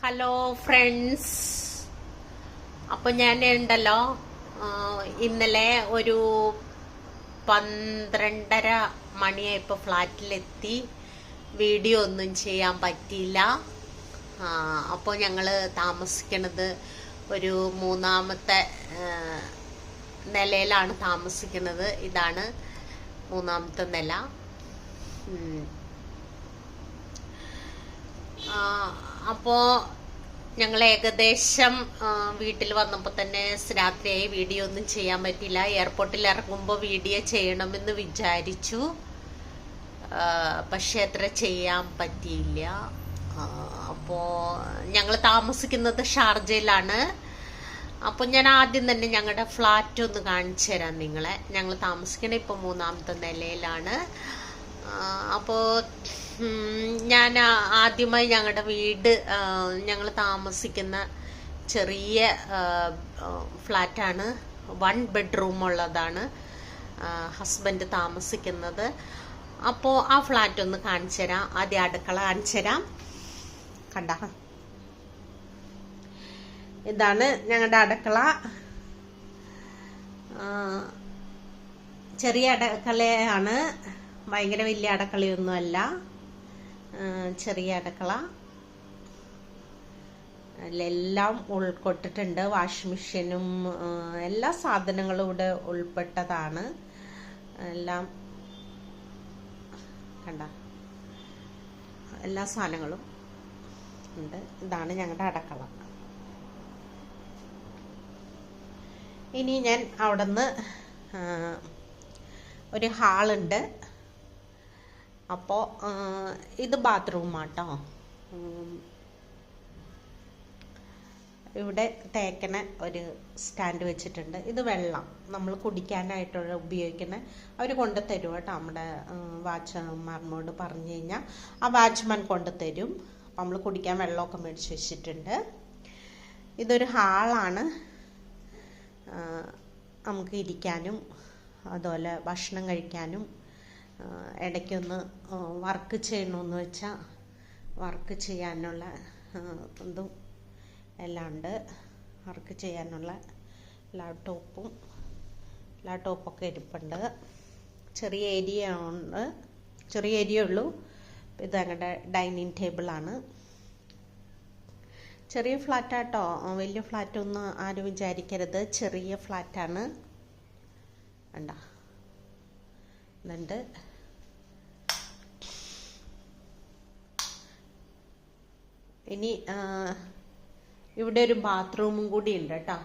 Hello friends, അപ്പോൾ ഞാൻ ഉണ്ടല്ലോ ഇന്നലെ ഒരു 12:30 മണിയായപ്പോൾ ഫ്ലാറ്റിലെത്തി. വീഡിയോ ഒന്നും ചെയ്യാൻ പറ്റിയില്ല. അപ്പോൾ ഞങ്ങൾ താമസിക്കുന്നത് ഒരു 3ാമത്തെ നിലയിലാണ് താമസിക്കുന്നത്. ഇതാണ് 3ാമത്തെ നില. അപ്പോൾ ഞങ്ങൾ ഏകദേശം വീട്ടിൽ വന്നപ്പോൾ തന്നെ രാത്രിയായി. വീഡിയോ ഒന്നും ചെയ്യാൻ പറ്റില്ല. എയർപോർട്ടിൽ ഇറങ്ങുമ്പോൾ വീഡിയോ ചെയ്യണമെന്ന് വിചാരിച്ചു, പക്ഷെ അത്ര ചെയ്യാൻ പറ്റിയില്ല. അപ്പോൾ ഞങ്ങൾ താമസിക്കുന്നത് ഷാർജയിലാണ്. അപ്പോൾ ഞാൻ ആദ്യം തന്നെ ഞങ്ങളുടെ ഫ്ലാറ്റ് ഒന്ന് കാണിച്ചു തരാം നിങ്ങളെ. ഞങ്ങൾ താമസിക്കണ ഇപ്പോൾ 3ാമത്തെ നിലയിലാണ്. അപ്പോൾ ഞാൻ ആദ്യമായി ഞങ്ങളുടെ വീട്, ഞങ്ങൾ താമസിക്കുന്ന ചെറിയ ഫ്ലാറ്റാണ്. 1 ബെഡ്റൂം ഉള്ളതാണ് ഹസ്ബൻഡ് താമസിക്കുന്നത്. അപ്പോൾ ആ ഫ്ലാറ്റ് ഒന്ന് കാണിച്ചു തരാം. ആദ്യം അടുക്കള കാണിച്ചു തരാം. കണ്ട, ഇതാണ് ഞങ്ങളുടെ അടുക്കള. ചെറിയ അടുക്കളയാണ്, ഭയങ്കര വലിയ അടുക്കളയൊന്നുമല്ല, ചെറിയ അടുക്കള. എല്ലാം ഉൾക്കൊണ്ടിട്ടുണ്ട്. വാഷിംഗ് മെഷീനും എല്ലാ സാധനങ്ങളും ഇവിടെ ഉൾപ്പെട്ടതാണ്. എല്ലാം കണ്ട, എല്ലാ സാധനങ്ങളും ഉണ്ട്. ഇതാണ് ഞങ്ങളുടെ അടുക്കള. ഇനി ഞാൻ അവിടുന്ന് ഒരു ഹാളുണ്ട്. അപ്പോൾ ഇത് ബാത്റൂമാട്ടോ. ഇവിടെ തേക്കണ ഒരു സ്റ്റാൻഡ് വെച്ചിട്ടുണ്ട്. ഇത് വെള്ളം നമ്മൾ കുടിക്കാനായിട്ടുള്ള ഉപയോഗിക്കുന്ന അവർ കൊണ്ടുതരും കേട്ടോ. നമ്മുടെ വാച്ച്മാനോട് പറഞ്ഞു കഴിഞ്ഞാൽ ആ വാച്ച്മാൻ കൊണ്ടുതരും. അപ്പം നമ്മൾ കുടിക്കാൻ വെള്ളമൊക്കെ മേടിച്ച് വെച്ചിട്ടുണ്ട്. ഇതൊരു ഹാളാണ്. നമുക്ക് ഇരിക്കാനും അതുപോലെ ഭക്ഷണം കഴിക്കാനും ഇടയ്ക്കൊന്ന് വർക്ക് ചെയ്യണമെന്ന് വെച്ചാൽ വർക്ക് ചെയ്യാനുള്ള ഇതും എല്ലാം ഉണ്ട്. വർക്ക് ചെയ്യാനുള്ള ലാപ്ടോപ്പൊക്കെ ഇരിപ്പുണ്ട്. ചെറിയ ഏരിയ ഉണ്ട്, ചെറിയ ഏരിയ ഉള്ളൂ. ഇത് ഞങ്ങളുടെ ഡൈനിങ് ടേബിളാണ്. ചെറിയ ഫ്ലാറ്റാട്ടോ, വലിയ ഫ്ലാറ്റൊന്നും ആരും വിചാരിക്കരുത്. ചെറിയ ഫ്ലാറ്റാണ്. വേണ്ട ഇതുണ്ട്. ഇനി ഇവിടെ ഒരു ബാത്റൂമും കൂടി ഉണ്ട് കേട്ടോ.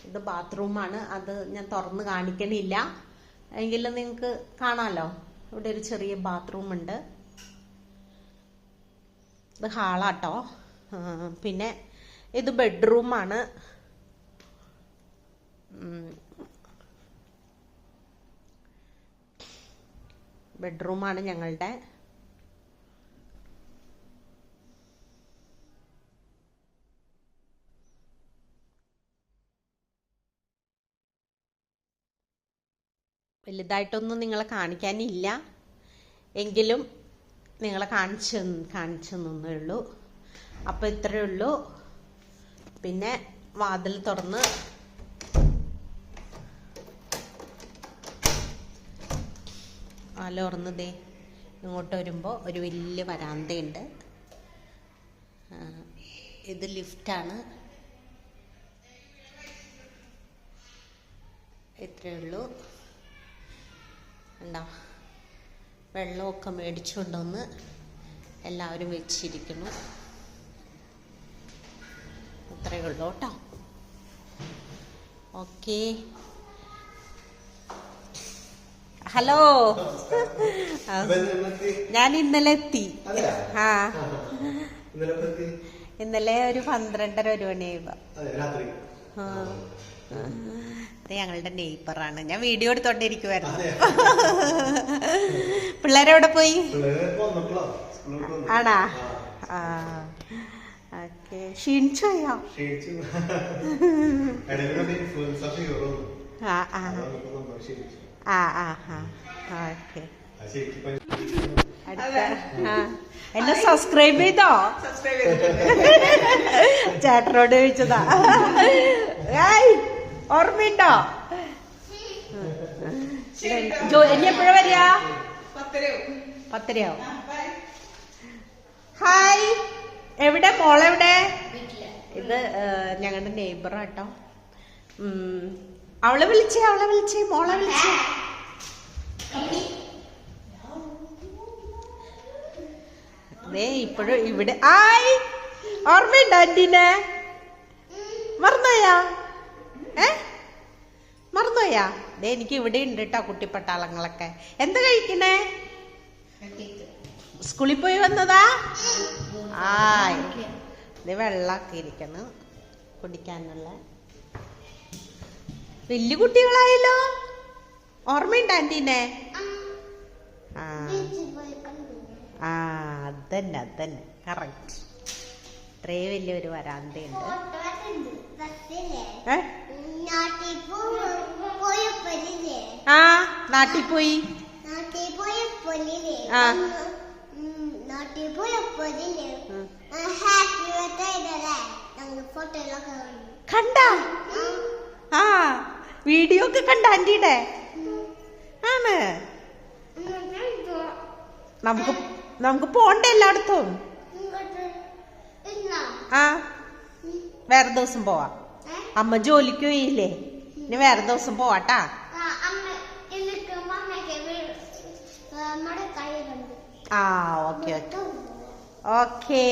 ഇത് ബാത്റൂമാണ്. അത് ഞാൻ തുറന്ന് കാണിക്കണില്ല, എങ്കിലും നിങ്ങൾക്ക് കാണാമല്ലോ. ഇവിടെ ഒരു ചെറിയ ബാത്റൂം ഉണ്ട്. ഇത് ഹാളാട്ടോ. പിന്നെ ഇത് ബെഡ്റൂമാണ്. ബെഡ്റൂമാണ് ഞങ്ങളുടെ. വലുതായിട്ടൊന്നും നിങ്ങളെ കാണിക്കാനില്ല, എങ്കിലും നിങ്ങളെ കാണിച്ചു തന്നേ ഉള്ളൂ. അപ്പോൾ ഇത്രയേ ഉള്ളൂ. പിന്നെ വാതിൽ തുറന്ന് തുറന്നതേ ഇങ്ങോട്ട് വരുമ്പോൾ ഒരു വലിയ വരാന്തയുണ്ട്. ഇത് ലിഫ്റ്റാണ്. ഇത്രയേ ഉള്ളൂ. ഉണ്ടോ, വെള്ളമൊക്കെ മേടിച്ചുകൊണ്ടുവന്ന് എല്ലാവരും വെച്ചിരിക്കുന്നു. ഇത്രയേ ഉള്ളൂ കേട്ടോ. Okay, hello. ഞാൻ ഇന്നലെ എത്തി. ഇന്നലെ ഒരു 12:30 1 മണിയായപ്പോ. അത് ഞങ്ങളുടെ നെയ്ബറാണ്. ഞാൻ വീഡിയോ എടുത്തോണ്ടിരിക്കുവായിരുന്നു. പിള്ളേരെവിടെ പോയി? ആണാ? ഓക്കെ. ക്ഷീണിച്ചോയോ? ഓക്കെ. എന്നെ സബ്സ്ക്രൈബ് ചെയ്തോ? ചേട്ടനോട് ചോദിച്ചതാ. ഓർമ്മയുണ്ടോ? ഇനി എപ്പോഴാ വരിക? 10:30 ഹായ്, എവിടെ മോളെവിടെ? ഇത് ഞങ്ങളുടെ നെയ്ബറാട്ടോ. അവളെ വിളിച്ചേ മോളെ വിളിച്ചേ. ഇപ്പോഴും ഇവിടെ. ആയ്, ഓർമ്മയുണ്ടോ ആന്റീനെ? മറന്നോയാ? മറന്നോയാ? എനിക്ക് ഇവിടെ ഉണ്ട് കേട്ടോ കുട്ടിപ്പട്ടാളങ്ങളൊക്കെ. എന്താ കഴിക്കണേ? സ്കൂളിൽ പോയി വന്നതാ? ആയ്, ഇത് വെള്ളാക്കി ഇരിക്കുന്നു കുടിക്കാനുള്ള. വലിയ കുട്ടികളായല്ലോ. ഓർമ്മയുണ്ട് ആന്റീനെ? അതന്നെ കറക്റ്റ്. ഇത്രേ വലിയൊരു വരാന്തയുണ്ട്. നാട്ടിൽ പോയി. കണ്ട? വീഡിയോ ഒക്കെ കണ്ട ആന്റിയുടെ? ആണ്. നമുക്ക് പോണ്ടേ എല്ലായിടത്തും? വേറെ ദിവസം പോവാ. അമ്മ ജോലിക്ക് പോയില്ലേ? ഇനി വേറെ ദിവസം പോവാട്ടാ. ഓക്കെ.